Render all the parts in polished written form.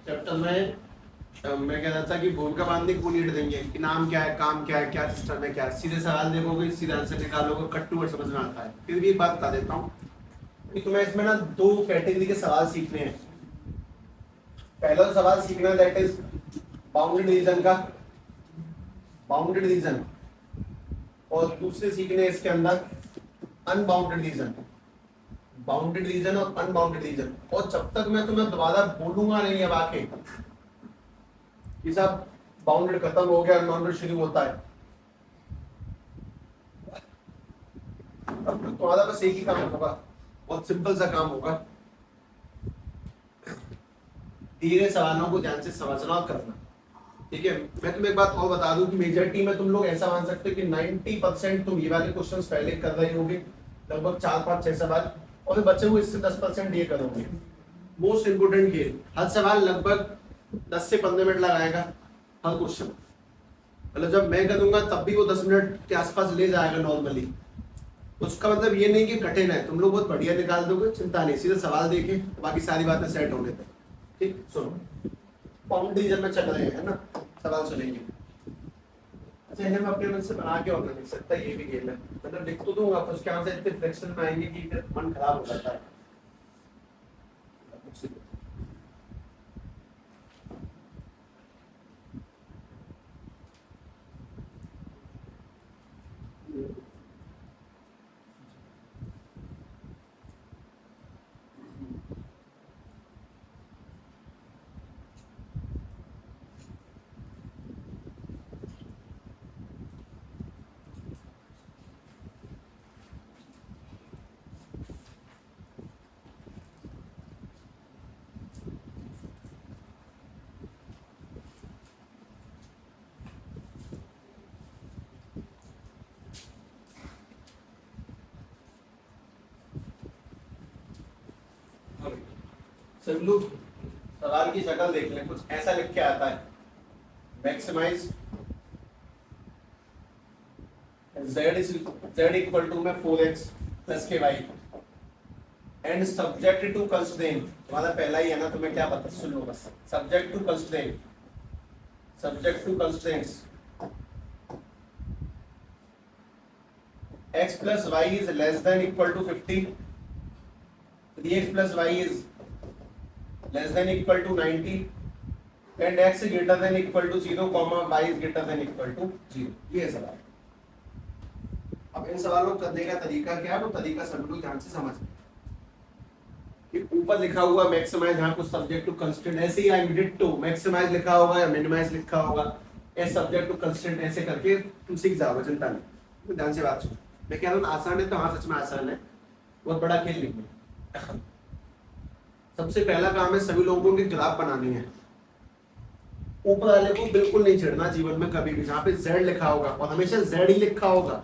Chapter में मैं कह रहा था कि भूमिका बांधने को लीड देंगे कि नाम क्या है, काम क्या है, क्या सिस्टम है, क्या है। सीधे सवाल देखोगे, सीधे आंसर निकालोगे, कट टू वर्ड समझ में आता है। फिर भी एक बात बता देता हूँ कि तुम्हें इसमें ना दो कैटेगरी के सवाल सीखने हैं। पहला तो सवाल सीखना है दैट इज बाउंडेड रीजन का, बाउंडेड रीजन, और दूसरे सीखने इसके अंदर अनबाउंडेड रीजन, बाउंडेड रीजन और अनबाउंडेड रीजन। और जब तक मैं तुम्हें दोबारा बोलूंगा नहीं अब आके कि सब बाउंडेड खत्म हो गया, अनबाउंडेड शुरू होता है, अब तुम्हारा बस एक ही काम होगा, बहुत सिंपल सा काम होगा, धीरे सवालों को ध्यान से समझना और करना। ठीक है, मैं तुम्हें एक बात और बता दूं कि मेजॉरिटी में तुम लोग ऐसा मान सकते हो कि 90% तुम ये वाले क्वेश्चंस पहले कर रहे होगे, लगभग 4 5 6 सवाल, और फिर बचे हुए इससे 10% ये करोगे। मोस्ट इंपोर्टेंट ये, हर सवाल लगभग 10 से 15 मिनट लगाएगा हर क्वेश्चन। मतलब जब मैं करूंगा तब भी वो 10 मिनट के आसपास ले जाएगा नॉर्मली। उसका मतलब ये नहीं कि कठिन है, तुम लोग बहुत बढ़िया निकाल दोगे, चिंता नहीं, सीधे सवाल देखे बाकी सारी बातें सेट होने तक। ठीक, सुनो, बाउंड्री रीजन में चल रहे हैं ना, सवाल सुनेंगे। अच्छा, हम अपने मन से बना के और नहीं लिख सकता, ये भी गेम है। मतलब लिख तो दूंगा, उसके आंसर इतने फ्रैक्शन में आएंगे कि फिर मन खराब हो जाता है। सब लोग सवाल की शक्ल देख लें, कुछ ऐसा लिख के आता है, मैक्सिमाइज z इक्वल टू में 4x प्लस के y and subject to constraint. तुम्हारा पहला ही है ना, तुम्हें क्या पता, सुन लो बस। Subject to constraint, subject to constraints x plus y is less than equal to 50, 3x plus y is less than equal to 90 and x greater than equal to 0, y is greater than equal to 0। ये सवाल। अब इन सवालों को करने का तरीका क्या है, वो तरीका सब लोग ध्यान से समझ कि ऊपर लिखा हुआ मैक्सिमाइज, यहाँ कुछ सब्जेक्ट टू कंस्टेंट ऐसे ही आएंगे, डिट्टो मैक्सिमाइज लिखा होगा या मिनिमाइज लिखा होगा, ऐसे सब्जेक्ट टू कंस्टेंट ऐसे करके तुम सीख जाओगे, चिंता नहीं। तो ध्यान से बात सुनो, मैं कह रहा हूँ आसान है तो हाँ सच में आसान है, बहुत बड़ा खेल नहीं है। सबसे पहला काम है सभी लोगों की ग्राफ बनानी है। ऊपर वाले को बिल्कुल नहीं छेड़ना जीवन में कभी भी, जहाँ पे z लिखा होगा और हमेशा z ही लिखा होगा।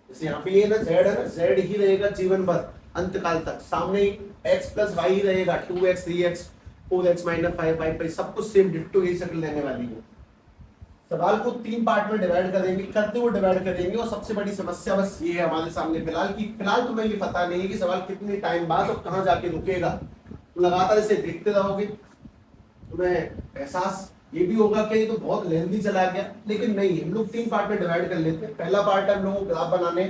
जैसे यहाँ पे ये ना z है ना, z ही रहेगा जीवन भर अंत काल तक। सामने x प्लस वाई ही रहेगा, 2x 3x 4x माइनस 5 सब कुछ सेम डिट्टो यही शक्ल लेने वाली है। सवाल को 3 पार्ट में डिवाइड करेंगे, करते हुए डिवाइड करेंगे। और सबसे बड़ी समस्या बस ये है हमारे सामने फिलहाल की, फिलहाल तुम्हें ये पता नहीं है कि सवाल कितने टाइम बाद और कहाँ जाके रुकेगा। तो लगातार इसे देखते रहोगे, तुम्हें एहसास ये भी होगा कि ये तो बहुत लेंथी चला गया, लेकिन नहीं, हम लोग 3 पार्ट में डिवाइड कर लेते हैं। पहला पार्ट है हम लोगों को ग्राफ बनाने,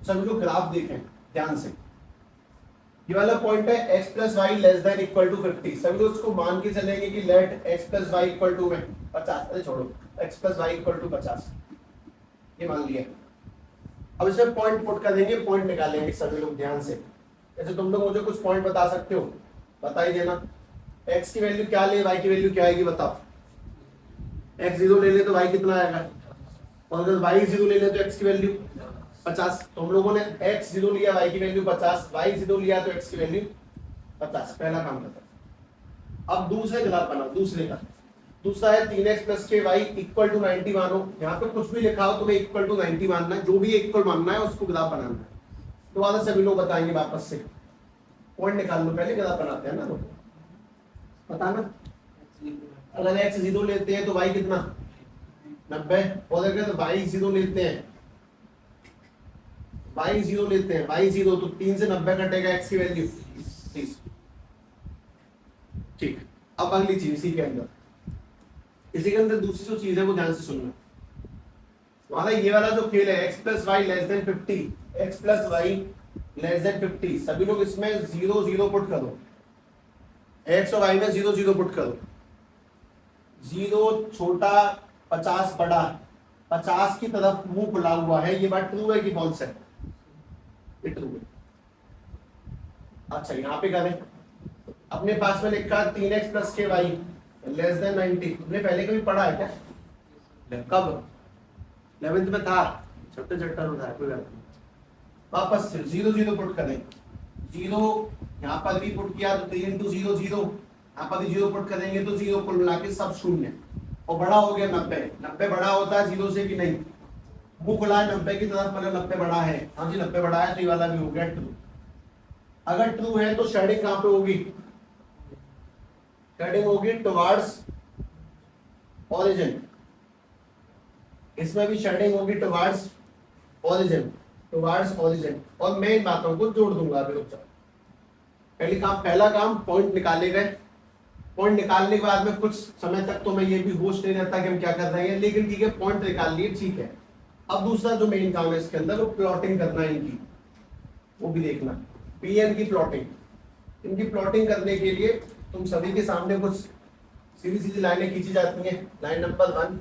सभी लोग ग्राफ देखें ध्यान से। ये वाला पॉइंट है x plus y less than equal to 50, सभी लोग इसको मान के चलेंगे कि let x plus y equal to में 50, अरे छोड़ो, x plus y equal to 50, ये मान लिया। अब इसमें पॉइंट पुट कर देंगे, पॉइंट निकालेंगे सभी लोग ध्यान से। जैसे तुम लोग मुझे कुछ पॉइंट बता सकते हो, बता ही देना। x की वैल्यू क्या ले, y की वैल्यू क्या आएगी बताओ। x 0 ले ले तो y कितना आएगा, और अगर y 0 ले ले तो x की वैल्यू 50। तो हम लोगों ने x 0 लिया, y की वैल्यू 50, y 0 लिया तो x की वैल्यू 50। पहला काम खत्म। अब दूसरे ग्राफ बनाओ, दूसरे का दूसरा है 3x प्लस के वाई इक्वल टू 90 मानो। यहाँ पे कुछ भी लिखा हो तुम्हें इक्वल टू 90 मानना है, जो भी इक्वल मानना है उसको ग्राफ बनाना है। दोबारा सभी लोग बताएंगे वापस से, पॉइंट निकाल लो, पहले ग्राफ बनाते हैं ना, तो बताना। अगर x 0 लेते हैं तो y कितना 90, और अगर y 0 लेते हैं वाई 0 लेते हैं, वाई 0 तो 3 से 90 कटेगा, एक्स की वैल्यू 30। ठीक, अब अगली चीज इसी के अंदर, इसी के अंदर दूसरी जो चीज है वो ध्यान से सुनना। हमारा ये वाला जो खेल है x plus y less than 50, x plus y less than 50, सभी लोग इसमें 0 0 पुट करो, x और y में 0 0 पुट करो। 0 छोटा 50 बड़ा, 50 की तरफ मुंह खुला हुआ है, ये बात ट्रू है कि फॉल्स है? ये ट्रू है। अच्छा यहाँ पे करें, अपने पास में लिखा 3x प्लस के वाई लेस देन 90, तुमने पहले कभी पढ़ा है क्या? कब? 11th में था, छोटे चैप्टर में था, कोई बात नहीं। वापस से 0 0 पुट करें, 0 यहाँ पर भी पुट किया तो 3 इंटू 0 0, यहाँ पर भी 0 पुट करेंगे तो 0, कुल मिला के सब शून्य, और बड़ा हो गया 90। 90 बड़ा होता है 0 से कि नहीं? मुंह खुला है 90 की तरफ, मतलब 90 बड़ा है, हाँ जी 90 बड़ा है, तो ये वाला भी हो गया ट्रू। अगर ट्रू है तो शेडिंग कहाँ पे होगी? शेडिंग होगी टुवर्ड्स ओरिजिन, इसमें भी शेडिंग होगी टुवर्ड्स ओरिजिन, टुवर्ड्स ओरिजिन। और मैं इन बातों को जोड़ दूंगा अभी, रुक जाओ। पहला काम पॉइंट निकाले गए, पॉइंट निकालने के बाद में कुछ समय तक तो मैं ये भी होश नहीं रहता कि हम क्या कर रहे हैं, लेकिन ठीक है पॉइंट निकाल लिए, ठीक है। अब दूसरा जो मेन काम है इसके अंदर वो प्लॉटिंग करना है इनकी, वो भी देखना, पीएन की प्लॉटिंग। इनकी प्लॉटिंग करने के लिए तुम सभी के सामने कुछ सीधी सीधी लाइनें खींची जाती हैं, लाइन नंबर 1,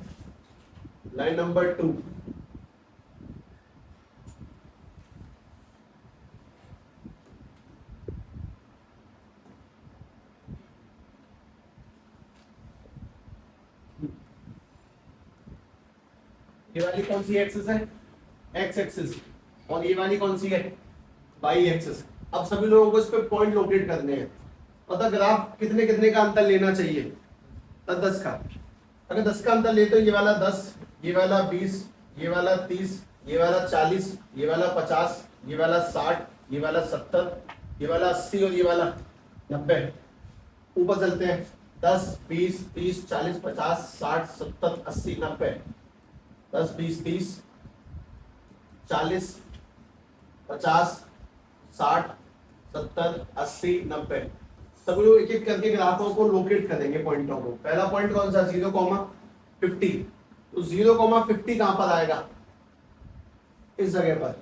लाइन नंबर 2, ये वाली कौन सी एक्सिस है? X axis. और ये वाली कौन सी है? Y axis. अब सभी लोगों को इस पे पॉइंट लोकेट करने हैं। पता ग्राफ कितने कितने का अंतर लेना चाहिए? 10 का। अगर 10 का अंतर लेते हो, ये वाला 10, ये वाला 20, ये वाला 30, ये वाला 40, ये वाला 50, ये वाला 60, ये वाला 70, ये वाला 80 और ये वाला 90। ऊपर चलते हैं, 10 20 30 40 50 60 70 80 90, 10 20 30 40 50 60 70 80 90। सभी लोग एक एक करके ग्राफों को लोकेट करेंगे, पॉइंटों को। पहला पॉइंट कौन सा? 0,50। तो 0,50 कहां पर आएगा? इस जगह पर।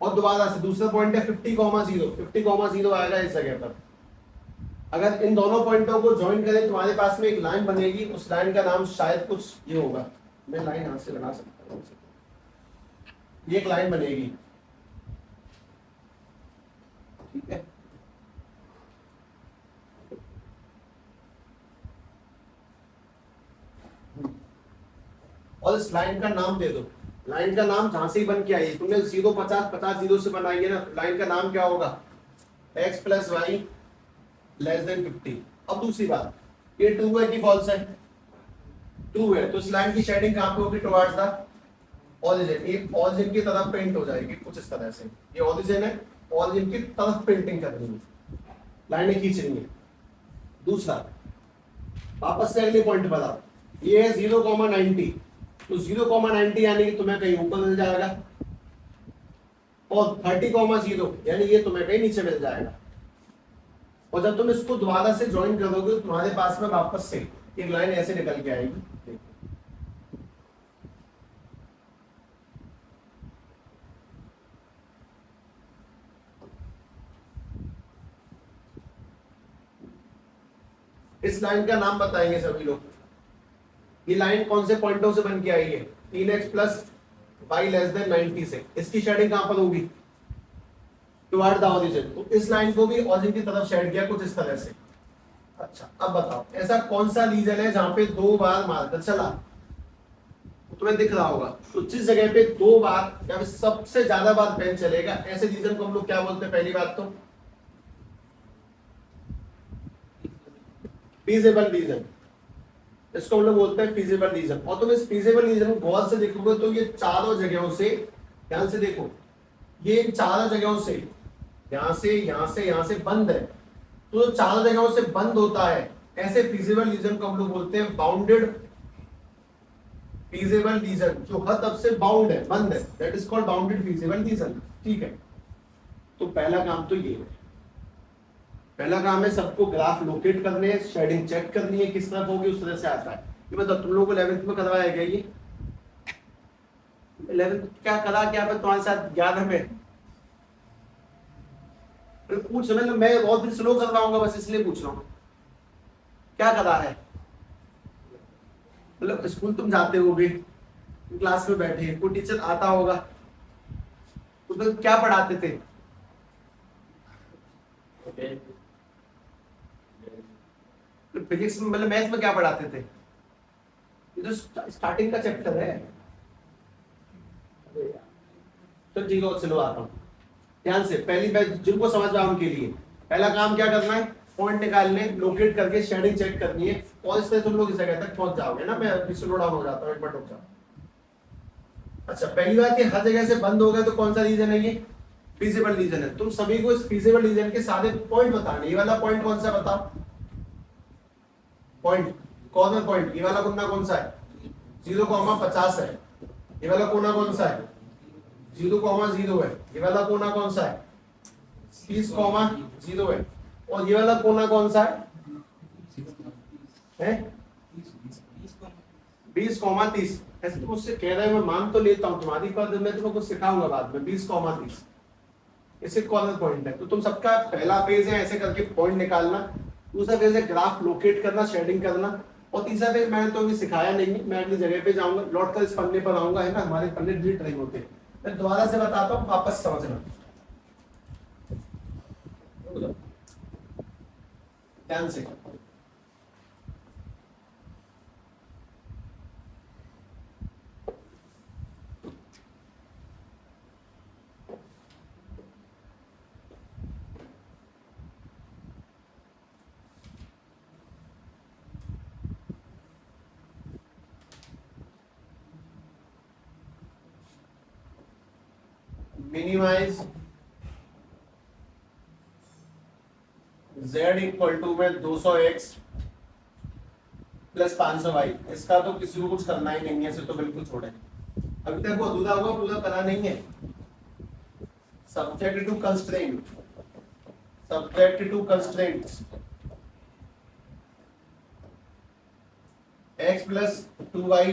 और दोबारा से दूसरा पॉइंट है 50,0, 50,0 आएगा इस जगह पर। अगर इन दोनों पॉइंटों को ज्वाइन करें तुम्हारे पास में एक लाइन बनेगी, उस लाइन का नाम शायद कुछ ये होगा, मैं लाइन हाथ से बना सकता हूँ, ये एक लाइन बनेगी, ठीक है। और इस लाइन का नाम दे दो, लाइन का नाम जहां से ही बन के आई, तुमने 0 50 50 0 से बनाई है ना, लाइन का नाम क्या होगा? x plus y less than 50। अब दूसरी बात, ये ट्रू है कि फॉल्स है? ट्रू है, तो इस लाइन की शेडिंग कहां पे होगी? Towards the origin. ये ओरिजिन की तरफ पेंट हो जाएगी कुछ इस तरह से, ये ओरिजिन है, ओरिजिन की तरफ पेंटिंग करनी है, लाइनें खींचनी है। दूसरा, वापस से अगले पॉइंट पर आओ, ये है 0,90, तो 0,90 यानी कि तुम्हें कहीं ऊपर मिल जाएगा, और 30,0 यानी ये तुम्हें कहीं नीचे मिल जाएगा। और जब तुम इसको दोबारा से ज्वाइन करोगे तो तुम्हारे पास में वापस से एक लाइन ऐसे निकल के आएगी। इस लाइन का नाम बताएंगे सभी लोग। ये लाइन कौन से पॉइंटों से बन के आई है? 3x plus y less then 90 से। इसकी शेडिंग कहां पर होगी? Toward the origin. तो इस लाइन को भी ओरिजिन की तरफ शेड किया कुछ इस तरह से। अच्छा, अब बताओ ऐसा कौन सा रीजन है जहां पे 2 बार मार्कर चला? तो तुम्हें दिख रहा होगा, तो जिस जगह पे 2 बार या सबसे ज्यादा बार पेन चलेगा, ऐसे रीजन को हम लोग क्या बोलते हैं? पहली बात तो फीजिबल रीजन, इसको हम लोग बोलते हैं फीजिबल रीजन। और तुम इस फीजिबल रीजन को गौर से देखोगे तो ये चारों जगहों से, ध्यान से देखो, ये चारों जगहों से, यहां से यहां से यहां से बंद है। तो चारों जगहों से बंद होता है, ऐसे फीजिबल रीजन को हम लोग बोलते हैं बाउंडेड फीजिबल रीजन जो हद अब से बाउंड है, बंद है, that is called bounded feasible reason. ठीक है, तो पहला काम तो ये है, पहला काम है सबको ग्राफ लोकेट करने हैं, शेडिंग चेक करनी है किस तरफ होगी उस तरह से आता है। ये मतलब तुम लोगों को 11th में करवाया गया, ये 11th क्या करा, क्या मैं तुम्हारे साथ याद है? मैं पूछ रहा हूं, मैं बहुत दिन स्लो करवाऊंगा बस इसलिए पूछ रहा हूँ, क्या करा है? मतलब स्कूल तुम जाते होगे, क्लास में बैठे, कोई टीचर आता होगा, तो क्या पढ़ाते थे? फिजिक्स में, मतलब मैथ में क्या पढ़ाते थे? ये तो स्टार्टिंग का चैप्टर है। तो ठीक है, चलो आता हूँ ध्यान से। पहली बात जिनको समझ रहा उनके लिए, पहला काम क्या करना है, पॉइंट निकालने, लोकेट करके शेडिंग चेक करनी है, और इससे तुम लोग इस जगह तक पहुंच जाओगे ना। मैं स्लो डाउन हो जाता हूँ, एक मिनट रुक जाओ। अच्छा, पहली बात, ये हर जगह से बंद हो गया तो कौन सा रीजन है? ये फीजिबल रीजन है। तुम सभी को इस फीजिबल रीजन के सारे पॉइंट बताने। ये वाला पॉइंट कौन सा बताओ? पॉइंट, कॉर्नर पॉइंट, ये वाला कोना कौन सा है? 0,50 है। ये वाला कोना कौन सा है? 0,0 है। ये वाला कोना कौन सा है? 30,0 है। और ये वाला कोना कौन सा है? 20,30। ऐसे तुम मुझसे कह रहे हो, मैं मान तो लेता हूँ तुम्हारी बात, मैं तुम्हें कुछ सिखाऊंगा बाद में। 20,30 इसे कॉर्नर पॉइंट है। तो तुम सबका पहला फेज है ऐसे करके पॉइंट निकालना, दूसरा फेज है ग्राफ लोकेट करना, शेडिंग करना, और तीसरा फेज मैंने तो अभी सिखाया नहीं, मैं अगली जगह पे जाऊंगा, लौट कर इस पन्ने पर आऊंगा, है ना, हमारे पन्ने डिलीट नहीं होते। मैं दोबारा से बताता हूँ, वापस समझना ध्यान से। मिनिमाइज z इक्वल टू में 200x प्लस 500y। इसका तो किसी को कुछ करना ही नहीं है, इसे तो बिल्कुल छोड़े। अभी तक वो अधूरा हुआ, पूरा करा नहीं है। Subject to constraint, subject to constraints, x plus 2y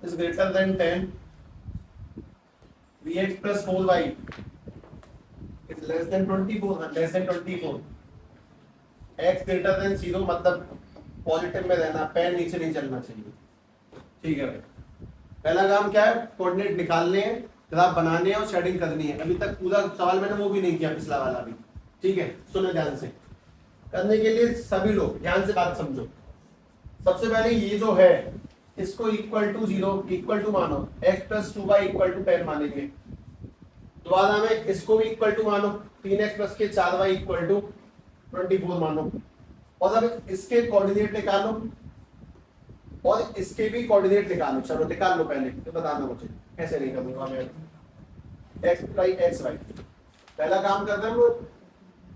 is greater than 10, vx plus 4y is less than 24, less than 24, x greater than 0, मतलब पॉजिटिव में रहना, पेन नीचे नहीं चलना चाहिए। ठीक है भाई, पहला काम क्या है, कोऑर्डिनेट निकालने हैं, ग्राफ बनाने हैं और शेडिंग करनी है। अभी तक पूरा सवाल मैंने वो भी नहीं किया, पिछला वाला भी। ठीक है, सुनो ध्यान से। करने के लिए सभी लोग ध्यान से बात समझो। सबसे पहले ये जो है इसको इक्वल टू 0 इक्वल टू मानो, x plus 2y equal to 10 मानेंगे। दोबारा में इसको भी इक्वल टू मानो, 3x प्लस के 4y इक्वल टू 24 मानो। और अब इसके कोऑर्डिनेट निकालो और इसके भी कोऑर्डिनेट निकालो। चलो निकाल लो पहले, तो बताना मुझे, कैसे नहीं करूंगा मैं। x y x y पहला काम करते हैं, वो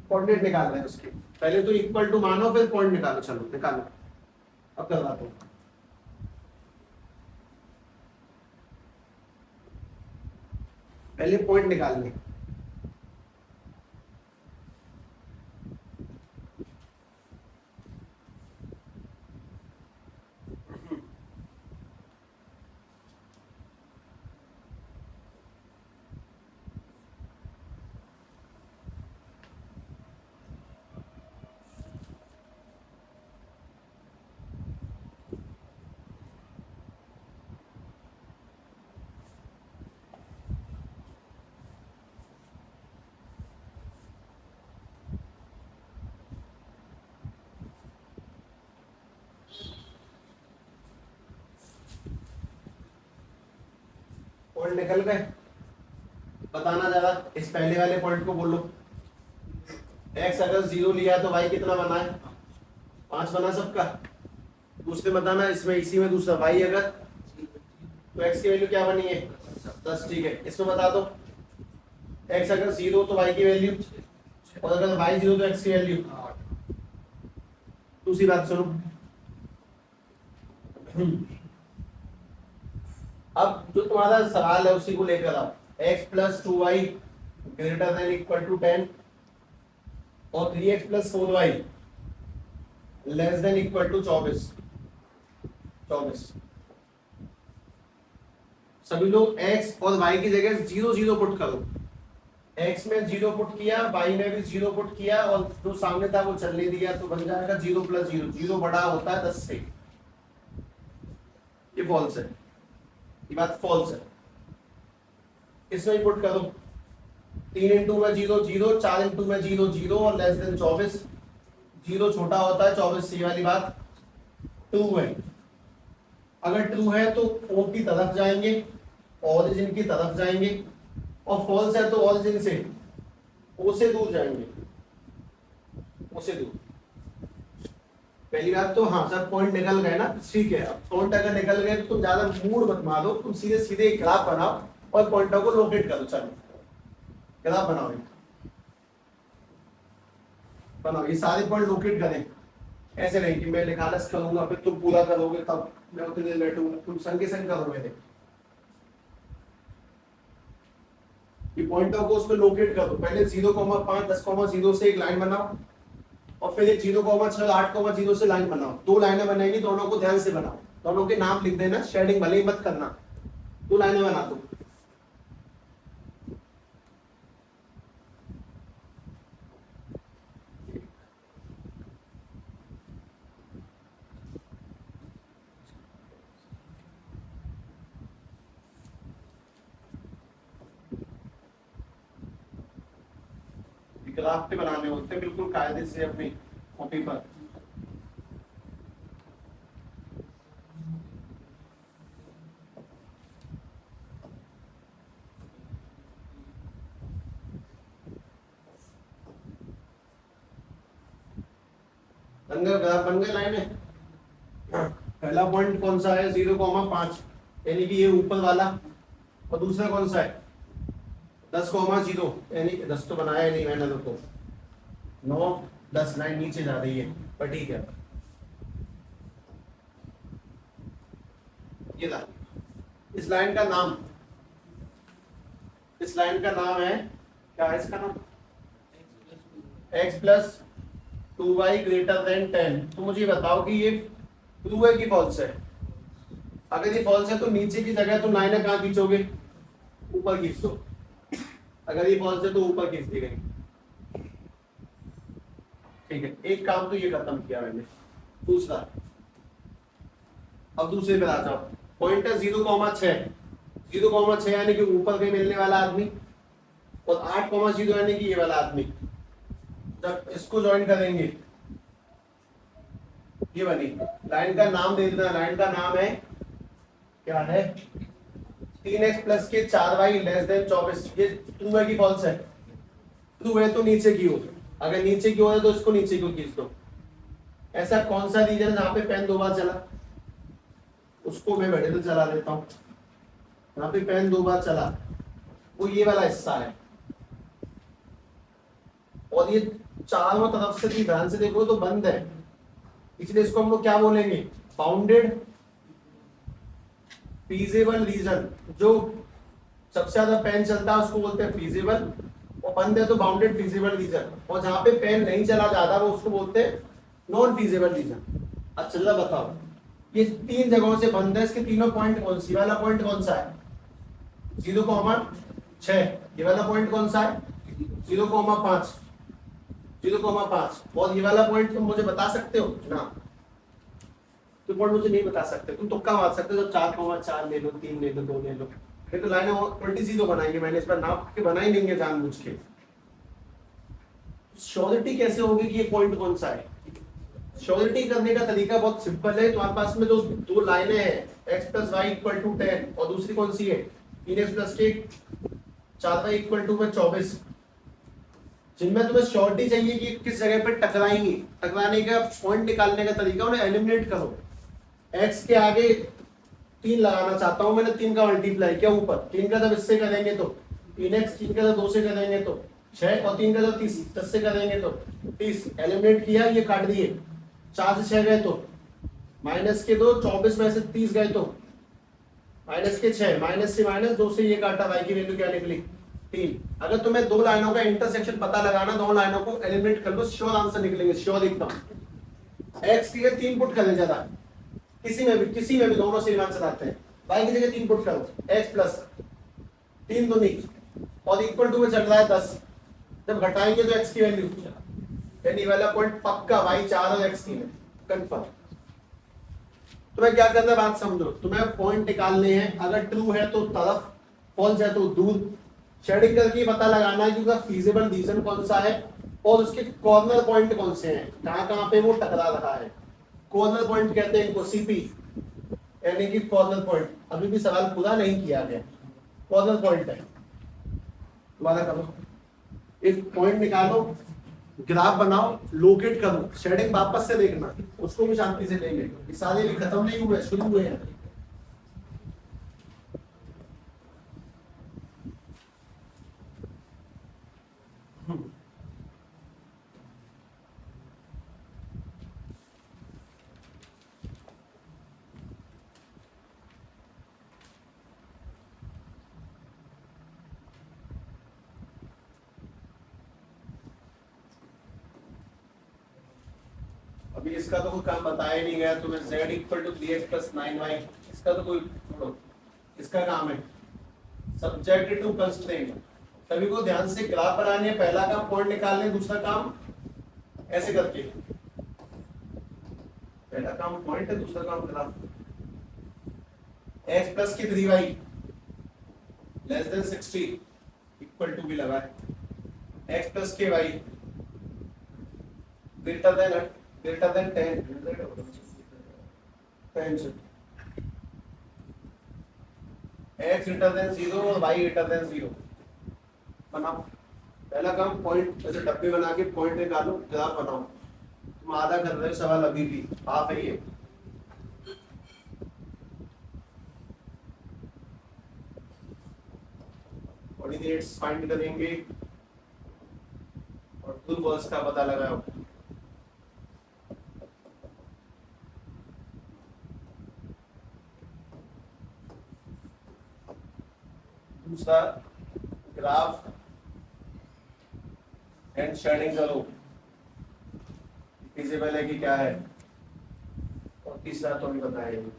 कोऑर्डिनेट निकाल रहे हैं उसके। पहले तो इक्वल टू मानो, फिर पॉइंट निकालो। चलो निकालो, अब करवाता हूं। पहले पॉइंट निकालने, पॉइंट निकल गए। बताना जरा, इस पहले वाले पॉइंट को बोलो। x अगर 0 लिया तो y कितना बना है? 5 बना सबका। दूसरे बताना, इसमें इसी में दूसरा y अगर, तो x की वैल्यू क्या बनी है? 10। ठीक है, इसमें बता दो, x अगर 0 तो y की वैल्यू, और अगर y 0 तो x की वैल्यू। दूसरी बात सुनो, अब जो तुम्हारा सवाल है उसी को लेकर आओ। x plus 2y greater than equal to 10 और 3x plus 4y less than equal to 24। सभी लोग x और y की जगह 0 0 पुट करो। x में 0 पुट किया, y में भी 0 पुट किया और जो सामने था वो चलने दिया, तो बन जाएगा 0 प्लस 0। 0 बड़ा होता है 10 से। ये फॉल्स है, ये बात फॉल्स है। इसमें पुट करो 3 इंटू में 0 0, 4 इंटू में 0 0 और लेस देन 24। 0 छोटा होता है 24 से, ये वाली बात ट्रू है। अगर ट्रू है तो ओ की तरफ जाएंगे, ओरिजिन की तरफ जाएंगे, और फॉल्स है तो ओरिजिन से ओ से दूर जाएंगे, ओ से दूर। पहली बात तो हाँ सर पॉइंट निकल गए ना, ठीक है। अब पॉइंट अगर निकल गए तो तुम ज्यादा मूड मत मारो, तुम सीधे सीधे एक ग्राफ बनाओ और पॉइंटों को लोकेट करो। चलो ग्राफ बनाओ, ये सारे पॉइंट लोकेट करें। ऐसे नहीं कि मैं लिखालस करूंगा फिर तुम पूरा करोगे तब मैं उतनी देर बैठूंगा, तुम संग के संग करोगे। ये पॉइंटों को उसमें लोकेट करो। पहले 0,5 10,0 से एक लाइन बनाओ और फिर एक 0,6 8,0 से लाइन बनाओ। 2 लाइनें बनेगी, दोनों को ध्यान से बनाओ। दोनों के नाम लिख देना, शेडिंग भले ही मत करना। 2 लाइनें बना दो। ग्राफ पे बनाने होते हैं बिल्कुल कायदे से अपनी कॉपी पर। ग्राफ बन गए लाइन में। पहला पॉइंट कौन सा है 0,5 यानी कि ये ऊपर वाला, और दूसरा कौन सा है 10,0 यानी 10 तो बनाया नहीं मैंने, देखो 9 10 लाइन नीचे जा रही है पर ठीक है। ये ला इस लाइन का नाम, इस लाइन का नाम है क्या है इसका नाम, x plus 2y greater then 10। तो मुझे बताओ कि ये ट्रू है कि फॉल्स है। अगर ये फॉल्स है तो नीचे की जगह तुम लाइनें कहाँ खींचोगे, ऊपर खींच दो। अगर ये फॉल्स है तो ऊपर खींच दी गई, ठीक है। एक काम तो ये खत्म किया मैंने। दूसरा, अब दूसरे पे आ जाओ। पॉइंट है 0,6 0,6 यानी कि ऊपर के मिलने वाला आदमी, और 8,0 यानी कि ये वाला आदमी। जब इसको ज्वाइन करेंगे ये बनी लाइन का नाम दे देना। लाइन का नाम है क्या है 3x प्लस के 4y लेस देन 24। ये ट्रू है कि फॉल्स है, ट्रू है तो नीचे की ओर, अगर नीचे की ओर है तो इसको नीचे की ओर खींच दो। ऐसा कौन सा रीजन है जहां पे पेन 2 बार चला, उसको मैं बैठे तो चला देता हूं। यहाँ पे पेन 2 बार चला, वो ये वाला हिस्सा है। और ये चारों तरफ से भी ध्यान से देखो तो बंद है, इसलिए इसको हम लोग क्या बोलेंगे, बाउंडेड फीजिबल रीजन। जो सबसे ज्यादा पेन चलता है उसको बोलते हैं फीजिबल, और बंद है तो बाउंडेड फीजिबल रीजन। और जहां पे पेन नहीं चला जाता वो उसको बोलते हैं नॉन फीजिबल रीजन। अच्छा चलो बताओ, ये 3 जगहों से बंद है, इसके तीनों पॉइंट कौन सी, वाला पॉइंट कौन सा है 0,6, ये वाला पॉइंट कौन सा है 0,5 और ये वाला पॉइंट तुम मुझे बता सकते हो ना, तो पॉइंट मुझे नहीं बता सकते, तुम तुक्का मार सकते हो। 4,4 ले लो, 3 ले लो, 2 ले लो, फिर तो लाइनें उल्टी सीधे बनाएंगे। मैंने इस पर नाप के बना ही लेंगे जानबूझ के। श्योरिटी कैसे होगी कि ये पॉइंट कौन सा है। श्योरिटी करने का तरीका बहुत सिंपल है। तुम्हारे पास में जो 2 लाइनें हैं x plus y equal to 10 और दूसरी कौन सी है 3x प्लस के 4y इक्वल टू 24, जिनमें तुम्हें श्योरिटी चाहिए कि किस जगह पर टकराएंगी। टकराने का पॉइंट निकालने का तरीका उन्हें एलिमिनेट करो। x के आगे 3 लगाना चाहता हूं मैंने, 3 का मल्टीप्लाई क्या ऊपर, 3 का जब इससे करेंगे तो 3x, 3 का जब 2 से करेंगे तो 6 और 3 का जब 30 10 से करेंगे तो 30। एलिमिनेट किया, ये काट दिए, 4 से 6 गए तो माइनस के 2, 24 में से 30 गए तो माइनस के 6, माइनस से माइनस, 2 से ये काटा, y की वैल्यू क्या निकली 3। अगर तुम्हें दो लाइनों का इंटरसेक्शन पता लगाना, दोनों लाइनों को एलिमिनेट कर लो, श्योर आंसर निकलेंगे, श्योर एकदम। x की जगह 3 पुट कर दे ज्यादा, किसी में भी दोनों सेम आंसर आते हैं। y की जगह 3 पुट करो, x प्लस 3 दूनी और इक्वल टू में चल रहा है 10, जब घटाएंगे तो x की वैल्यू, यानी वाला पॉइंट पक्का y 4 और x 3 है, कंफर्म। तुम्हें क्या करना है बात समझो, तुम्हें पॉइंट निकालने हैं, अगर ट्रू है तो तरफ, फॉल्स है तो दूर। शेडिंग करके पता लगाना है कि उसका फीजिबल रीजन कौन सा है और उसके कॉर्नर पॉइंट कौन से हैं, कहां कहां पे वो टकरा रहा है। कॉर्नर पॉइंट कहते हैं इनको सीपी, यानी कि कॉर्नर पॉइंट। अभी भी सवाल पूरा नहीं किया गया, कॉर्नर पॉइंट है। दोबारा करो, एक पॉइंट निकालो, ग्राफ बनाओ, लोकेट करो, शेडिंग वापस से देखना, उसको भी शांति से लेंगे, ये सारे भी खत्म नहीं हुए, शुरू हुए हैं। अभी इसका तो कोई काम बताया नहीं गया तुम्हें, z equal to 3x plus 9y, इसका तो कोई छोड़ो, इसका काम है सब्जेक्ट टू कंस्ट्रेंट। सभी को ध्यान से ग्राफ बनाने, पहला काम पॉइंट निकालने, दूसरा काम ऐसे करके, पहला काम पॉइंट है, दूसरा काम ग्राफ। x प्लस की 3y less than 60 equal to भी लगा है, x प्लस के y greater then 10 x greater then 0 और y ग्रेटर देन 0 बनाओ। पहला काम पॉइंट, ऐसे डब्बे बना के पॉइंट निकालो, ग्राफ बनाओ। तुम आधा कर रहे हो सवाल, अभी भी हाफ है ये। कोऑर्डिनेट्स फाइंड करेंगे और ट्रू फॉल्स का पता लगाओ। दूसरा ग्राफ एंड शेडिंग करो, फिजिबल है कि क्या है, और तीसरा तो नहीं बताएंगे।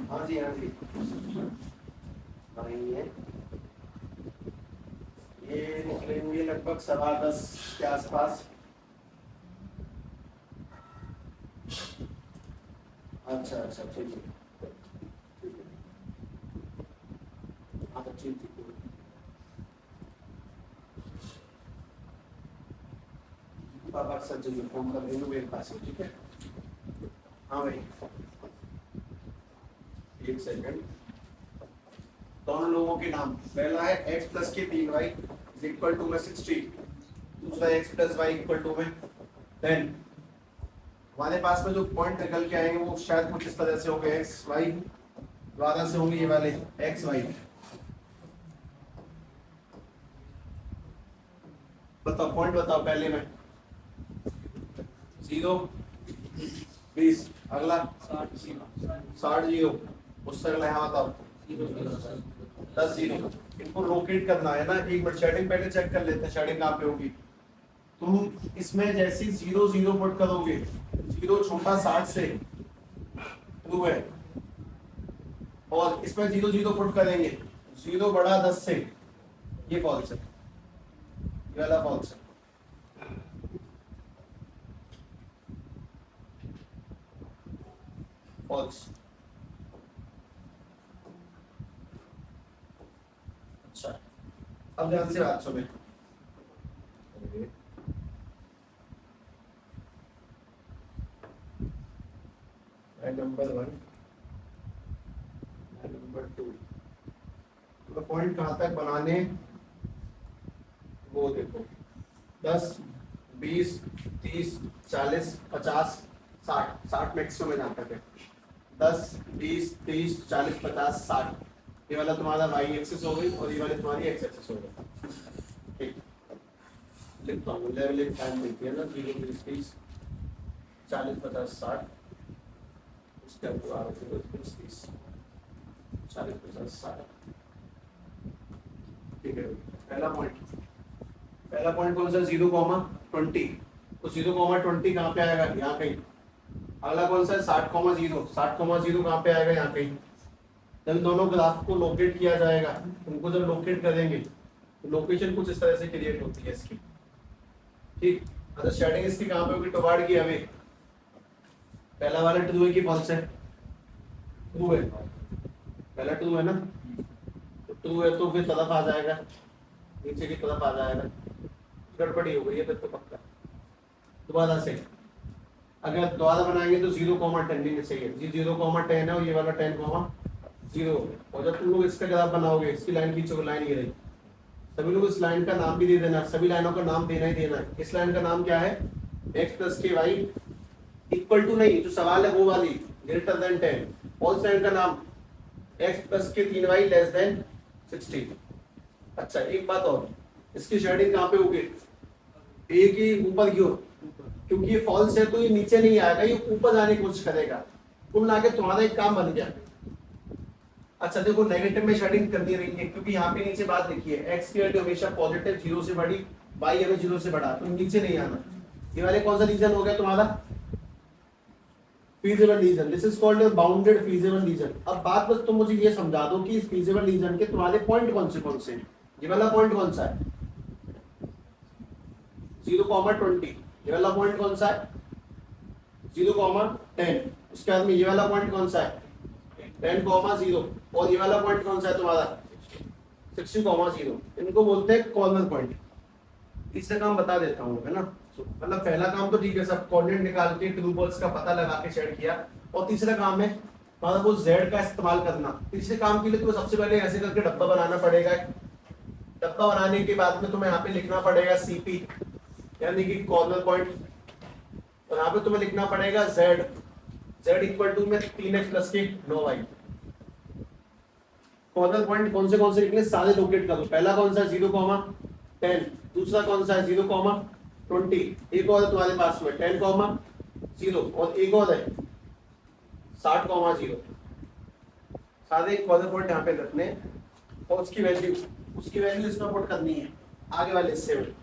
हाँ जी, हाँ जी, नहीं है, ये निकलेंगे लगभग 10:15 के आसपास। हाँ अच्छा अच्छा ठीक है, हाँ तो ठीक ठीक पापा सर जी फोन कर रहे हैं मेरे पास है, ठीक है। हाँ भाई एक सेकंड, दोनों लोगों के नाम, पहला है x प्लस के 3y इज इक्वल टू में 60, दूसरा x plus y equal to में 10। हमारे पास में जो पॉइंट निकल के आएंगे वो शायद कुछ इस तरह से होंगे, x y द्वारा से होंगे ये वाले x y। बताओ पॉइंट बताओ, पहले में 0 20, अगला 60 0, उससे अगला यहाँ बताओ 10 0। इनको लोकेट करना है ना, एक मिनट शेडिंग पहले चेक कर लेते हैं, शेडिंग कहाँ पे होगी। तुम इसमें जैसे 0 0 पुट करोगे, 0 छोटा 60 से ट्रू है, और इसमें 0 0 पुट करेंगे 0 बड़ा 10 से, ये फॉल्स है, ये वाला फॉल्स है। फॉल्स। अच्छा अब ध्यान से बात सुने, नंबर 1 नंबर 2 तो पॉइंट कहां तक बनाने, वो देखो 10 20 30 40 50 60, 60 मैक्सिमम में जाता है, 10 20 30 40 50 60, ये वाला तुम्हारा वाई एक्सिस हो गई और ये वाली तुम्हारी एक्स एक्सिस हो गई, ठीक। लिखता हूँ लेवल टाइम मिलती है ना, 0 20 30 40 50 60, उसके बाद 0 20 30 40 50 60, ठीक है। पहला पॉइंट कौन सा, 0,20, तो 0,20 कहाँ पे आएगा, यहाँ कहीं। अगला कौन सा है 60,0, 60,0 कहाँ पे आएगा, यहाँ कहीं। जब दोनों ग्राफ को लोकेट किया जाएगा, उनको जब लोकेट करेंगे तो लोकेशन कुछ इस तरह से क्रिएट होती है इसकी, ठीक। अच्छा शेडिंग इसकी कहाँ पे होगी, टुवार्ड की हमें, पहला वाला ट्रू है कि फॉल्स है, ट्रू है, पहला ट्रू है ना, तो ट्रू है तो फिर तरफ आ जाएगा, नीचे की तरफ आ जाएगा, गड़बड़ी हो गई है फिर तो पक्का। दोबारा से अगर दोबारा बनाएंगे तो 0,10 भी चाहिए, ये 0,10 है और ये वाला 10,0, और जब तुम लोग इसका ग्राफ बनाओगे, इसकी लाइन खींचोगे, लाइन ये रही, सभी लोग इस लाइन का नाम भी दे देना, सभी लाइनों का नाम देना ही देना है। इस लाइन का नाम क्या है, x प्लस के वाई इक्वल टू नहीं, जो सवाल है वो वाली ग्रेटर देन 10, और लाइन का नाम x प्लस के 3y लेस देन 60। अच्छा एक बात और, इसकी शेडिंग कहाँ पे होगी, एक ही ऊपर की ओर, क्योंकि ये फॉल्स है तो ये नीचे नहीं आएगा, ये ऊपर जाने की कोशिश करेगा, कुल मिला के तुम्हारा एक काम बन गया। अच्छा देखो नेगेटिव में शेडिंग करनी रही है, क्योंकि यहाँ पे नीचे बात लिखी है x की वैल्यू हमेशा पॉजिटिव 0 से बड़ी, y हमें 0 से बड़ा, तो नीचे नहीं आना। ये वाले कौन सा रीजन हो गया तुम्हारा, feasible reason, this is called bounded feasible reason. अब बात बस तुम मुझे ये समझा दो कि इस फीजिबल रीजन के तुम्हारे पॉइंट कौन से, ये वाला पॉइंट कौन सा है 0,20, ये वाला पॉइंट कौन सा है 0,10, उसके बाद में ये वाला पॉइंट कौन सा है 10,0, और ये वाला पॉइंट कौन सा है तुम्हारा 60,0। इनको बोलते हैं कॉर्नर पॉइंट। तीसरा काम बता देता हूँ, है ना, मतलब पहला काम तो ठीक है, सब कोऑर्डिनेट निकाल के ट्रू फॉल्स का पता लगा के शेड किया, और तीसरा काम है हमारा वो z का इस्तेमाल करना। तीसरे काम के लिए तुम्हें सबसे पहले ऐसे करके डब्बा बनाना पड़ेगा, डब्बा बनाने के बाद में तुम्हें यहाँ पे लिखना पड़ेगा CP यानी कि कॉर्नर पॉइंट, और यहाँ पे तुम्हें लिखना पड़ेगा z इक्वल टू में 3x प्लस के 9y। कॉर्नर पॉइंट कौन से लिखने, सारे लोकेट कर दो। पहला कौन सा 0,10, दूसरा कौन सा है 0,20, एक और है तुम्हारे पास में 10,0, और एक और है 60,0। सारे कॉर्नर पॉइंट यहाँ पे रखने, और उसकी वैल्यू इसमें पुट करनी है, आगे वाले हिस्से में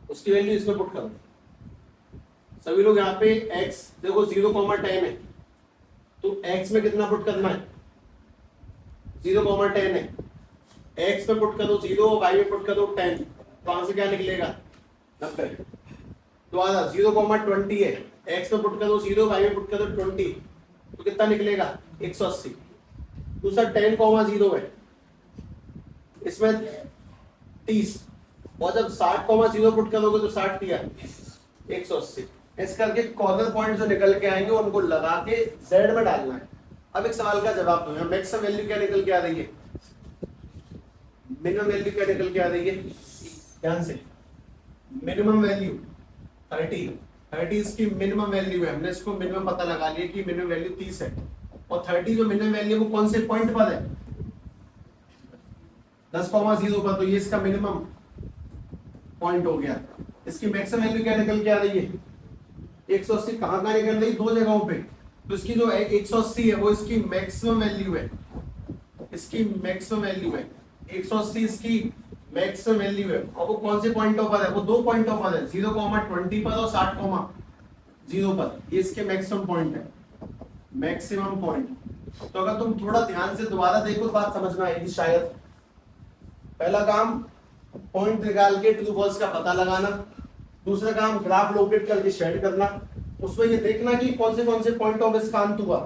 उसकी वैल्यू इसमें पुट करो। सभी लोग यहाँ पे x देखो 0,10 है, तो x में कितना पुट करना है 0,10 है, x में पुट करो 0, y में पुट करो 10, तो वहां से क्या निकलेगा 90। दोबारा 0,20 है, x में पुट कर दो 0, y में पुट कर दो 20, तो कितना निकलेगा 180। दूसरा 10,0 है, इसमें 30, और जब 60,0 पुट करोगे तो 60 दिया 180। इस करके कॉर्नर पॉइंट जो निकल के आएंगे उनको लगा के z में डालना है। अब एक सवाल का जवाब दो, मैक्सिमम वैल्यू क्या निकल के आ रही है, मिनिमम वैल्यू क्या निकल के आ रही है, ध्यान से, मिनिमम वैल्यू 30 इसकी मिनिमम वैल्यू है, हमने इसको मिनिमम पता लगा लिया कि मिनिमम वैल्यू 30 है, और 30 जो मिनिमम वैल्यू वो कौन से पॉइंट पर है, 10,0 पर, तो ये इसका मिनिमम पॉइंट हो गया। इसकी मैक्सिमम वैल्यू क्या निकल के आ रही है 180, कहाँ कहाँ निकल रही, दो जगहों पे, तो इसकी जो 180 है वो इसकी मैक्सिमम वैल्यू है, इसकी मैक्सिमम वैल्यू है 180, इसकी मैक्सिमम वैल्यू है, और वो कौन से पॉइंटों पर है, वो दो पॉइंटों पर है, 0,20 पर और 60,0 पर, ये इसके मैक्सिमम पॉइंट है, मैक्सिमम पॉइंट। तो अगर तुम थोड़ा ध्यान से दोबारा देखो तो बात समझ में आएगी शायद। पहला काम पॉइंट निकाल के ट्रू फॉल्स का पता लगाना, दूसरा काम ग्राफ लोकेट करके शेड करना, उसमें ये देखना कि कौन से पॉइंट ऑफ इसका अंत हुआ,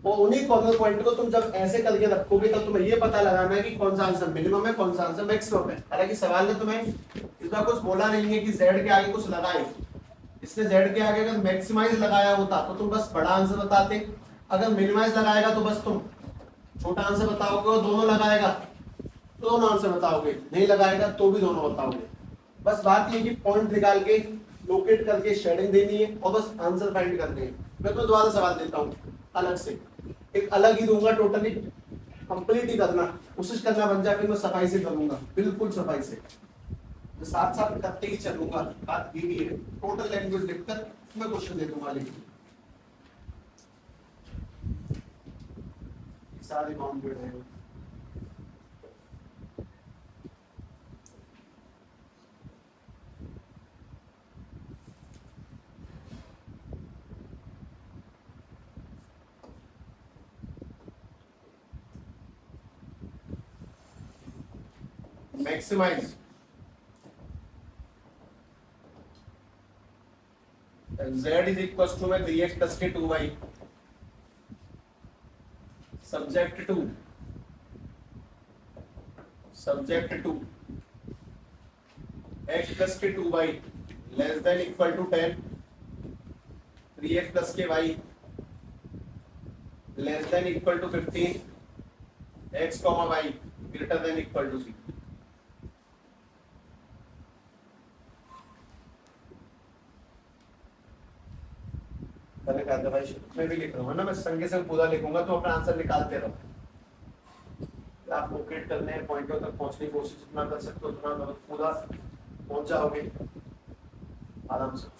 और उन्हीं कॉर्नर पॉइंट को तुम जब ऐसे करके रखोगे तब तुम्हें ये पता लगाना है कि कौन सा आंसर मिनिमम है, कौन सा आंसर मैक्सिमम है। हालांकि सवाल ने तुम्हें इसमें कुछ बोला नहीं है कि z के आगे कुछ लगाए, इसने z के आगे अगर मैक्सिमाइज लगाया होता तो तुम बस बड़ा आंसर बताते, अगर मिनिमाइज लगाएगा तो बस तुम छोटा आंसर बताओगे, और दोनों लगाएगा तो दोनों आंसर बताओगे, नहीं लगाएगा तो भी दोनों बताओगे। बस बात ये कि पॉइंट निकाल के लोकेट करके शेडिंग देनी है और बस आंसर फाइंड करने हैं। मैं तो दोबारा सवाल देता हूँ अलग से, एक अलग ही दूंगा, टोटली कंप्लीट ही करना कोशिश करना बन जाए, फिर मैं सफाई से करूंगा, बिल्कुल सफाई से, साथ साथ करते ही चलूंगा। बात ये भी है, टोटल लैंग्वेज लिखकर मैं क्वेश्चन दे दूंगा, लेकिन सारे बाउंडेड है। Maximize z is equals to में 3x plus के 2y subject to x plus के 2y less than equal to 10, 3x plus के y less than equal to 15, x comma y greater than equal to 0। मैंने कहा था भाई मैं भी लिख रहा हूँ ना, मैं संगे संग पूरा लिखूंगा तो अपना आंसर निकालते रहो। आप लोकेट करने हैं, पॉइंटों तक पहुंचने की कोशिश जितना कर सकते हो उतना पूरा पहुंच जाओगे आराम से।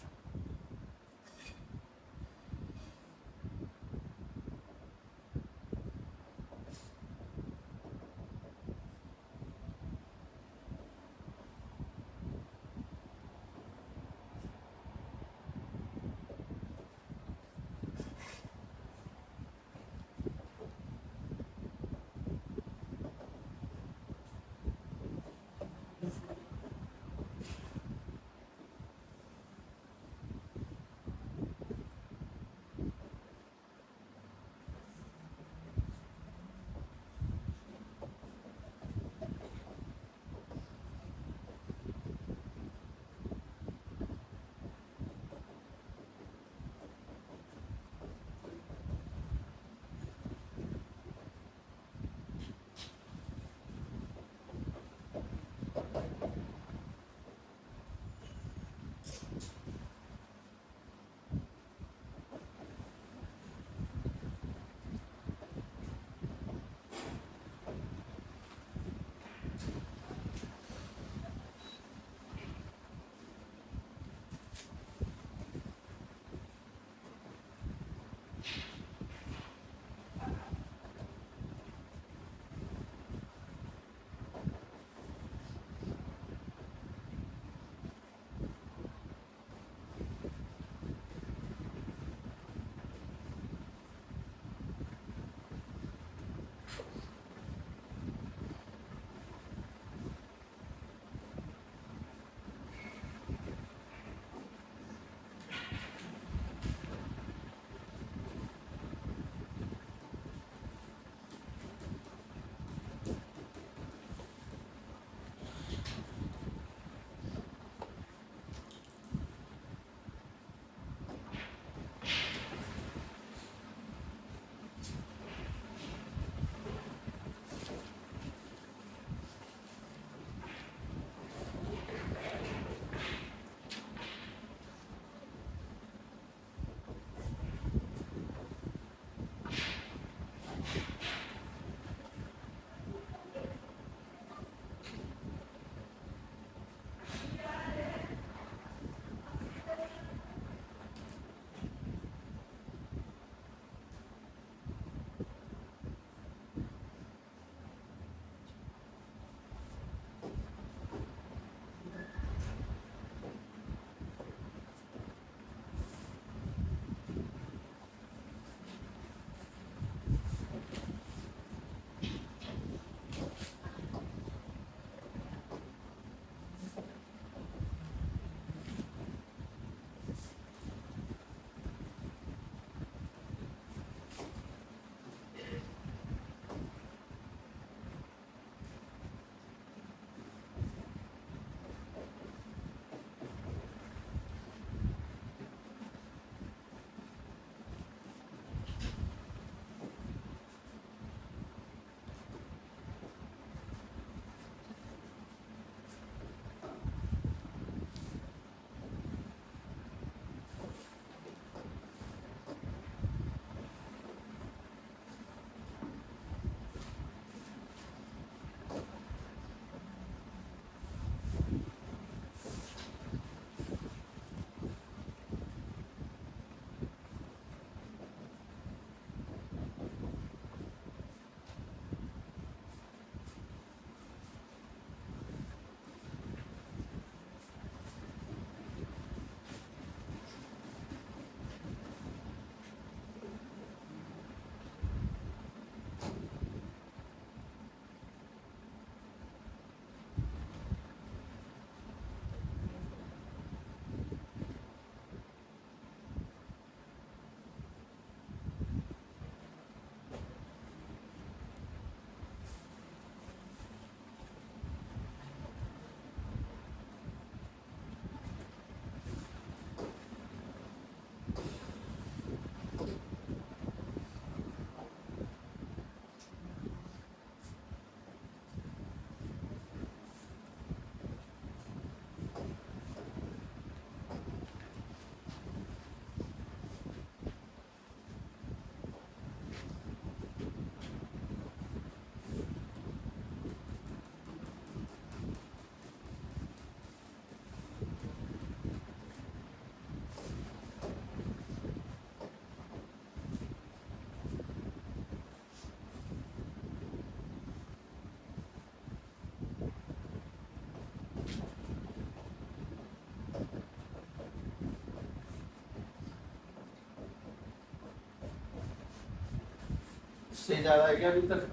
से ज्यादा है क्या अभी तक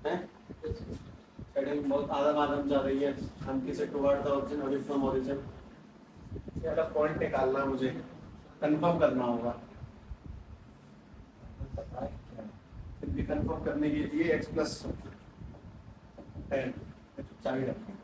है? शेडिंग बहुत आदम आदम जा रही है शांति से toward the origin away from origin. ये वाला पॉइंट निकालना है मुझे, कंफर्म करना होगा। फिर भी कंफर्म करने के लिए x प्लस 10 चाबी रखें।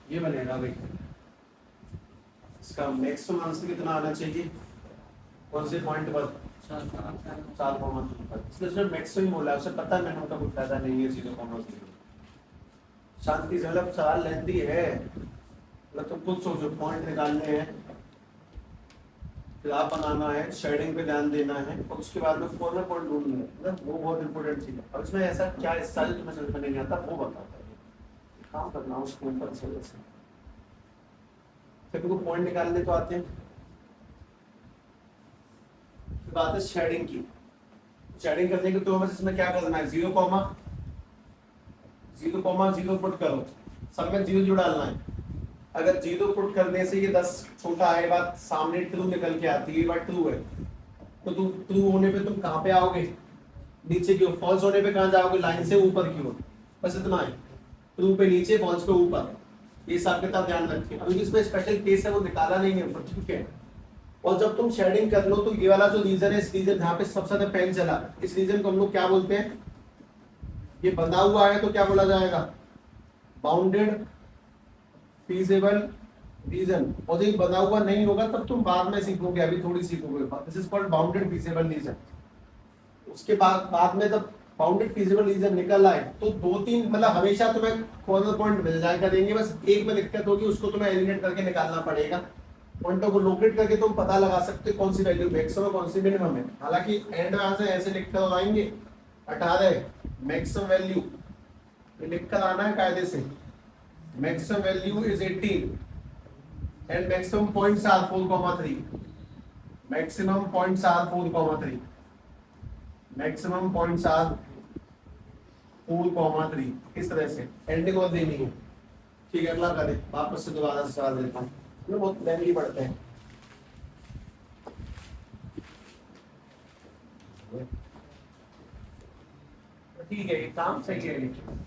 ये बनेगा भाई, इसका मैक्सिमम आंसर कितना आना चाहिए? कौन से पॉइंट पर? 4,2 पर। इसलिए उसने मैक्सिमम बोला, उसे पता है मैंने उनका कोई फायदा नहीं है 0,0। शांति से, मतलब सवाल लेंदी है, मतलब तुम खुद सोचो, पॉइंट निकालने हैं, ग्राफ बनाना है, शेडिंग पे ध्यान देना है, और उसके बाद में कॉर्नर पॉइंट ढूंढना है, मतलब वो बहुत इंपॉर्टेंट चीज है। और इसमें ऐसा क्या हिस्सा है जो तुम्हें समझ में नहीं आता वो बताता है, काम करना उसके ऊपर से वैसे। फिर तुमको पॉइंट निकालने तो आते हैं। फिर बात है शेडिंग की। शेडिंग करने के तो हमें इसमें क्या करना है? 0,0 पुट करो, सब में 0 डालना है। अगर 0 पुट करने से ये 10 छोटा है, बात सामने ट्रू निकल के आती है, ये बात ट्रू है, तो तुम ट्रू होने पे तुम कहाँ पे आओगे? नीचे की ओर। फॉल्स होने पे कहाँ जाओगे? लाइन से ऊपर की ओर। बस इतना है, ट्रू पे नीचे, फॉल्स पे ऊपर। ये हिसाब किताब ध्यान रखिए। अभी इसमें स्पेशल केस है वो निकाला नहीं है, ठीक है। और जब तुम शेडिंग कर लो तो ये वाला जो रीजन है, इस रीजन जहाँ पे सबसे ज्यादा पेन चला, इस रीजन को हम लोग क्या बोलते हैं? ये बंधा हुआ है तो क्या बोला जाएगा? Bounded feasible region. और ये बंधा हुआ नहीं होगा तब तुम बाद में सीखोगे, अभी थोड़ी सीखोगे। This is called bounded feasible region. उसके बाद में जब बाउंडेड फीजिबल रीजन निकल आए तो 2-3, मतलब हमेशा तुम्हें कॉर्नर पॉइंट मिल जाया करेंगे, बस एक में दिक्कत होगी, उसको तुम्हें एलिमिनेट करके निकालना पड़ेगा। पॉइंटों को लोकेट करके तुम पता लगा सकते हो कौन सी वैल्यू मैक्सिमम है, कौन सी मिनिमम है। हालांकि एंड में आंसर ऐसे लिख कर आएंगे, हटा दे मैक्सिमम वैल्यू, ये लिख कर आना है कायदे से। Maximum value is 18 and maximum points are 4,3। Maximum points are 4,3। Maximum points are 4,3। इस तरह से एंडिंग और देनी है, ठीक है। अगला करें, वापस से दोबारा से सवाल देता हूँ, ये बहुत लेंथी पढ़ते हैं। ठीक है, ये काम सही है लेकिन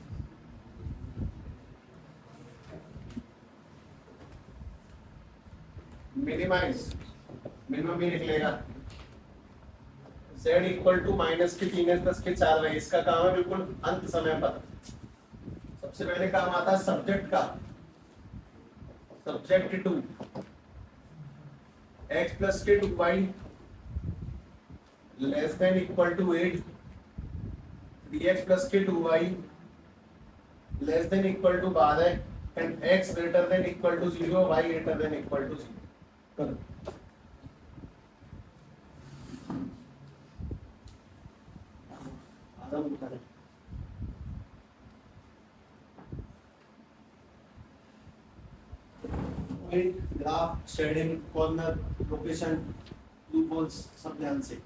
मिनिमाइज, मिनिमम भी निकलेगा। z इक्वल टू माइनस के 3s के 4y, इसका काम है बिल्कुल अंत समय पर। सबसे पहले काम आता है सब्जेक्ट का, सब्जेक्ट टू x प्लस के 2y less than equal to 8, 3x plus के 2y less than equal to 12 and x greater than equal to 0, y greater than equal to 0। Graph, shading, corner, location, loopholes, सब ध्यान से।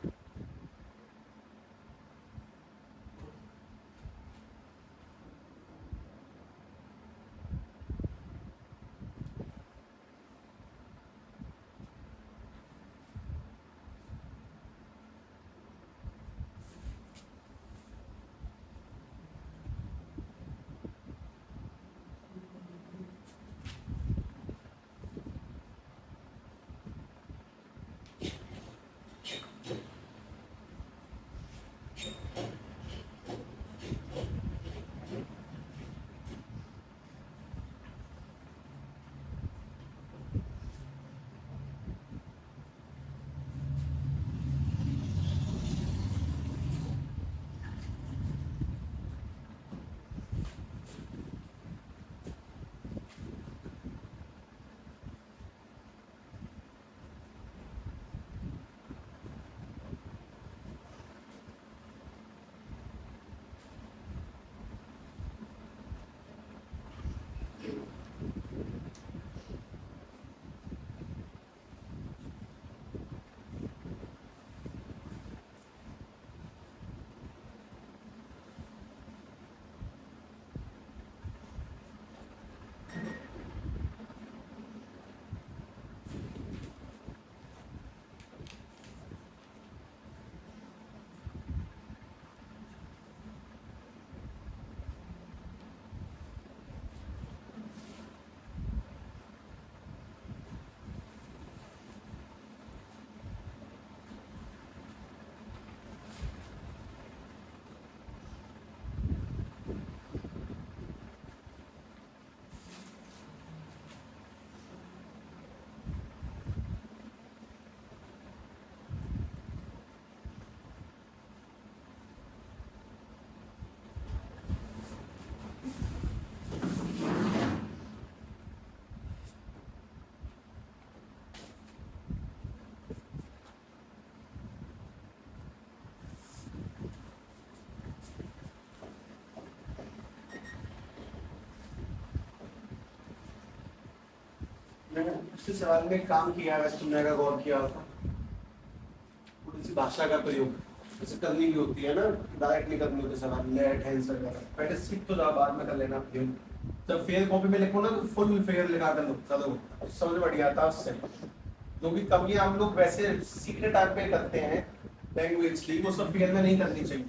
मैंने पिछले सवाल में काम किया है, तुमने अगर गौर किया होगा, थोड़ी सी भाषा का प्रयोग जैसे करनी भी होती है ना, डायरेक्ट नहीं करनी होती सवाल, लेट हैंस वगैरह, पहले सीख तो जाओ, बाद में कर लेना प्रयोग। जब फेयर कॉपी में लिखो ना तो फुल फेयर लिखा कर लो, चलो समझ बढ़िया आता उससे। जो भी कमियां हम लोग वैसे सीखने टाइम पे करते हैं लैंग्वेज की, वो सब फेयर में नहीं करनी चाहिए।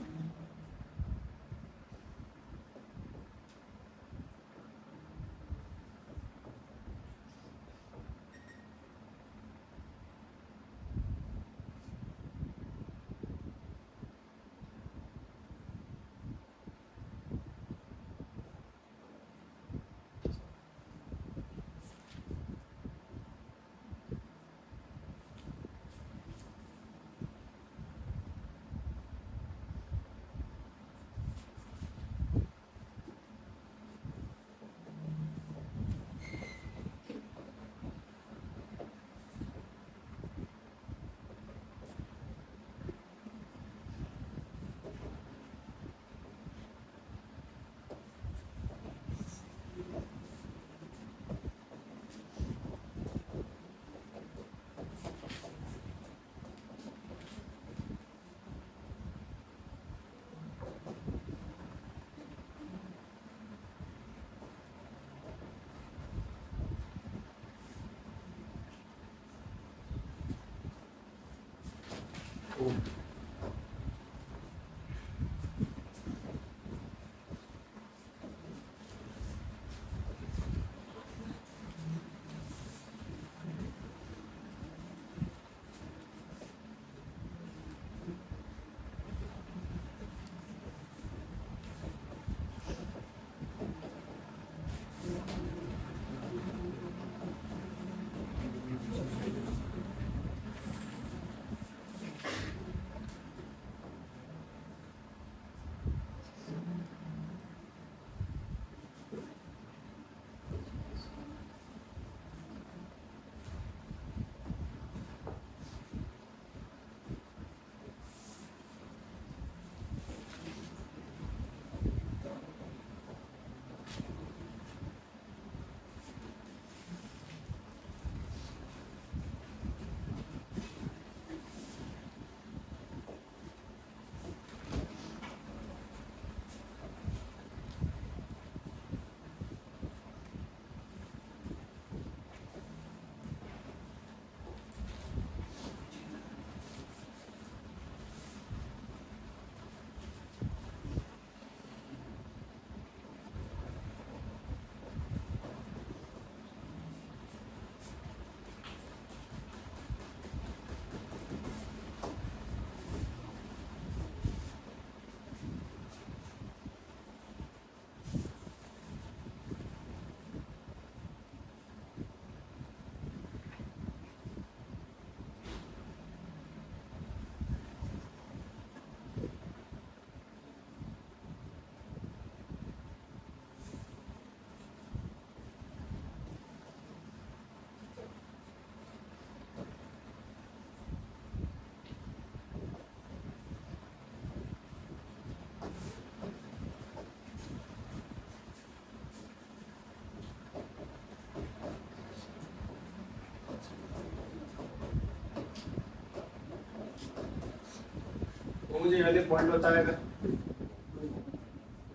वो मुझे वाले पॉइंट बताएगा,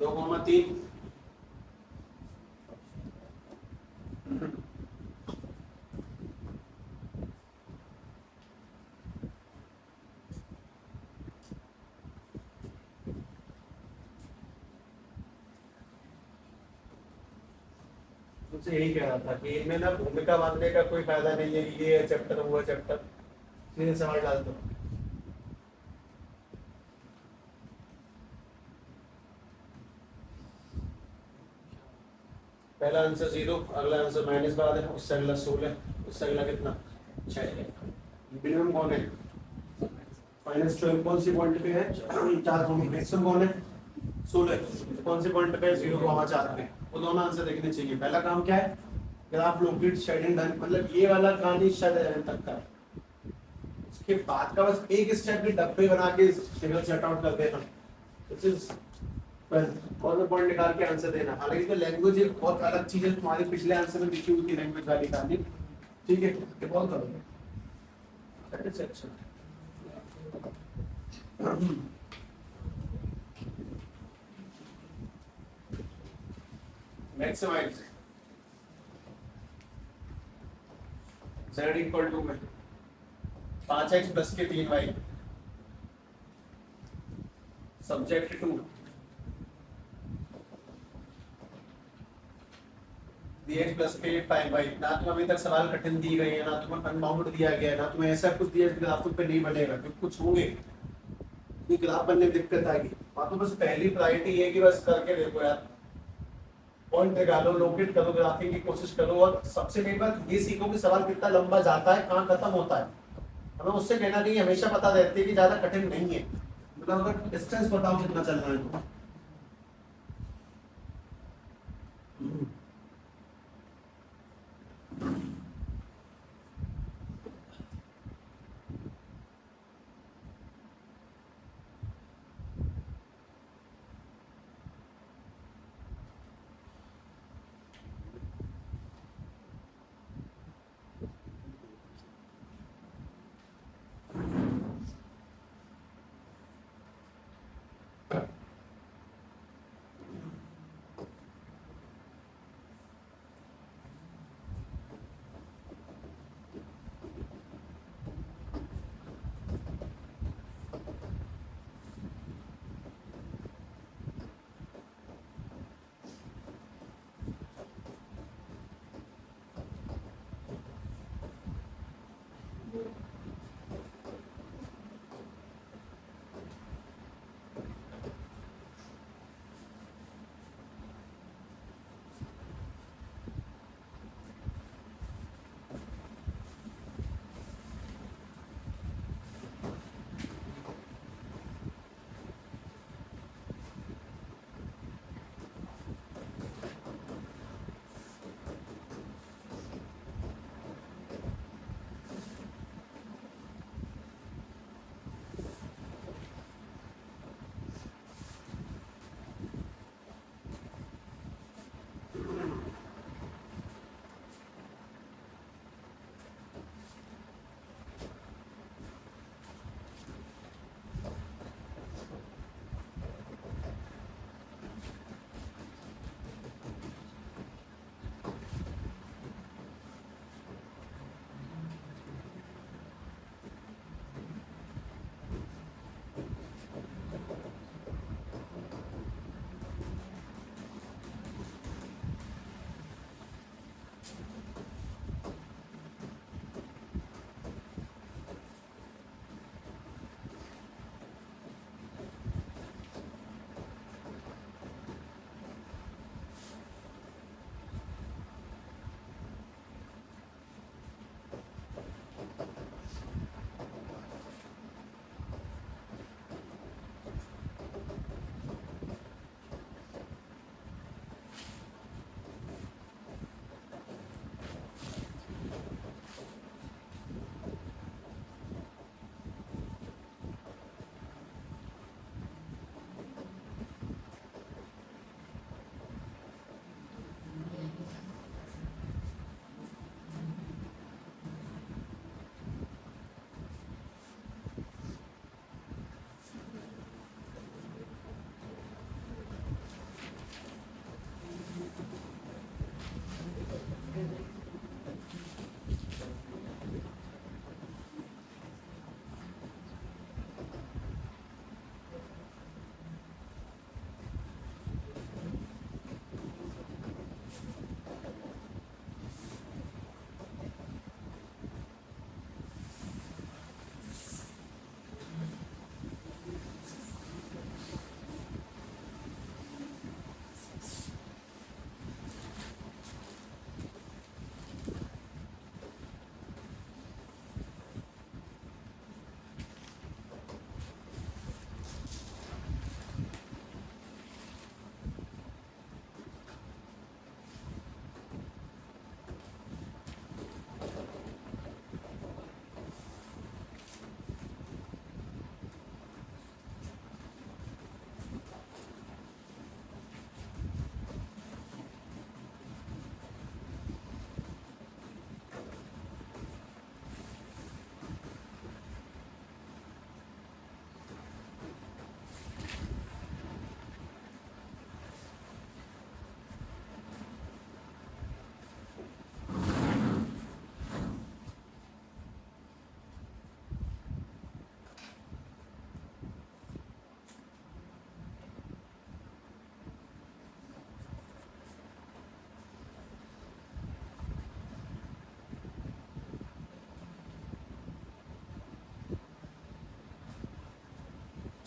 2,3। मुझसे यही कह रहा था कि इनमें ना भूमिका बांधने का कोई फायदा नहीं है कि ये चैप्टर हुआ चैप्टर, सीधे सवाल डाल दो। पहला आंसर 0, अगला आंसर -12 है, उससे अगला 16, उससे अगला कितना 6। मिनिमम कौन है? -12 कौन सी पॉइंट पे है? 4। मैक्सिमम कौन है? 16। कौन से पॉइंट पे? 0,4 पे। वो दोनों आंसर देखने चाहिए। पहला काम क्या है? ग्राफ लोकेट शेडिंग डन, मतलब ये वाला काम ही शायद 11 तक का। उसके बाद का बस एक स्टेप के डब्बे बना के फिगर सेट आउट कर देना, दिस इज कौन सा पॉइंट निकाल के आंसर देना। हालांकि तो लैंग्वेज एक बहुत अलग चीज है, तुम्हारे पिछले आंसर में लिखी हुई थी लैंग्वेज वाली कहानी, ठीक है, ये बहुत करोगे satisfaction maximize z equal to में 5x प्लस के 3y subject to dx plus के 5y। ना तुम्हें अभी तक सवाल कठिन दी गई है, ना तुम्हें अनबाउंड दिया गया है, ना तुम्हें ऐसा कुछ दिया ग्राफ पे नहीं बनेगा, क्योंकि कुछ होंगे ग्राफ बनने में दिक्कत आएगी। वहां तो बस पहली प्रायोरिटी है कि बस करके देखो यार, पॉइंट निकालो, लोकेट करो, ग्राफिंग की कोशिश करो, और सबसे मेन बात ये सीखो कि सवाल कितना लंबा जाता है, कहाँ खत्म होता है। हमें उससे कहना नहीं, हमेशा पता रहती है कि ज्यादा कठिन नहीं है, मतलब अगर डिस्टेंस बताओ कितना चलना है तो।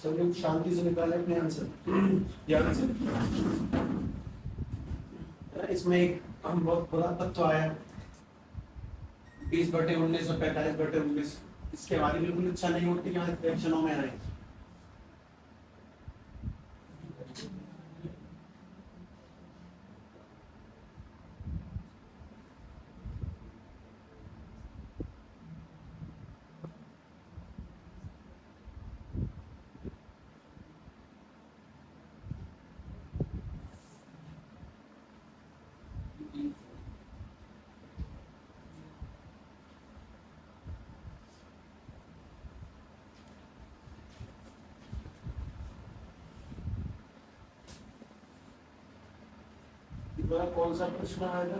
सब लोग शांति से निकालें अपने आंसर ध्यान से। इसमें एक हम बहुत बुरा तत्व आया 20/19 और 45/19, इसके हमारी बिल्कुल इच्छा नहीं होती कि यहाँ फ्रैक्शनों में आए। कौन सा प्रश्न आएगा?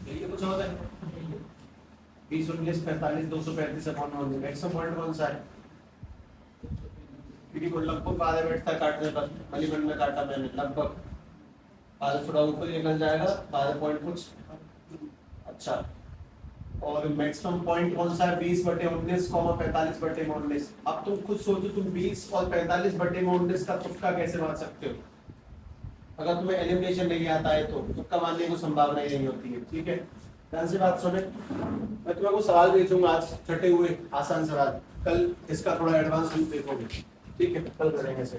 ये कुछ होता है 20 19 45 235 मैक्सिमम पॉइंट कौन सा है? क्योंकि वो लगभग आधे मिनट तक काटने पर मलीबंद में काटा मैंने लगभग आधे थोड़ा ऊपर निकल जाएगा आधे पॉइंट कुछ अच्छा। और मैक्सिमम पॉइंट कौन सा है? 20/19, 45/19। अब तुम खुद सोचो तुम 20 और 45/19 का तुक्का कैसे मार सकते हो? अगर तुम्हें एलिमिनेशन नहीं आता है तो तुक्का मारने की संभावना ही नहीं होती है। ठीक है, ध्यान से बात सुने। मैं तुम्हें को सवाल भेजूंगा आज छठे हुए आसान सवाल, कल इसका थोड़ा एडवांस रूप देखोगे। ठीक है, कल करेंगे इसे।